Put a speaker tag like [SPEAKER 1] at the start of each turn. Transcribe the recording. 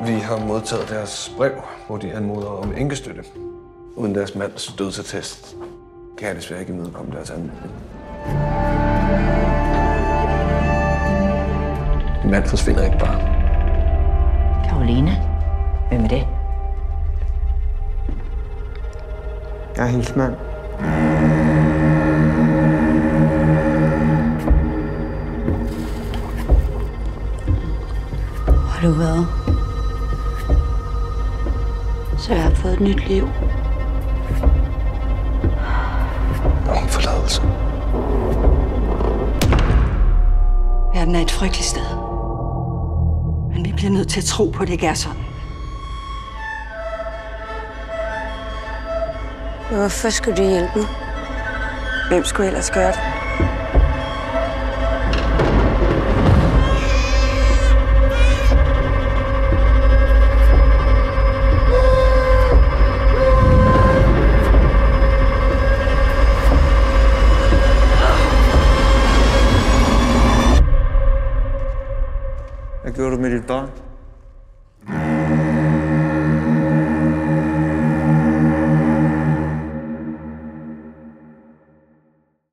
[SPEAKER 1] Vi har modtaget deres brev, hvor de anmoder om enkestøtte. Uden deres mands dødsattest kan jeg desværre ikke imødekomme deres anmodning. Min mand forsvinder ikke bare.
[SPEAKER 2] Karoline? Hvem er det?
[SPEAKER 3] Jeg er hendes mand.
[SPEAKER 2] Har du været? Så jeg har fået et nyt liv.
[SPEAKER 1] Og en forladelse.
[SPEAKER 2] Verden er et frygteligt sted. Men vi bliver nødt til at tro på, at det ikke er sådan.
[SPEAKER 4] Hvorfor skulle du hjælpe mig? Hvem skulle ellers gøre det?
[SPEAKER 3] Hvad gjorde du med dit barn?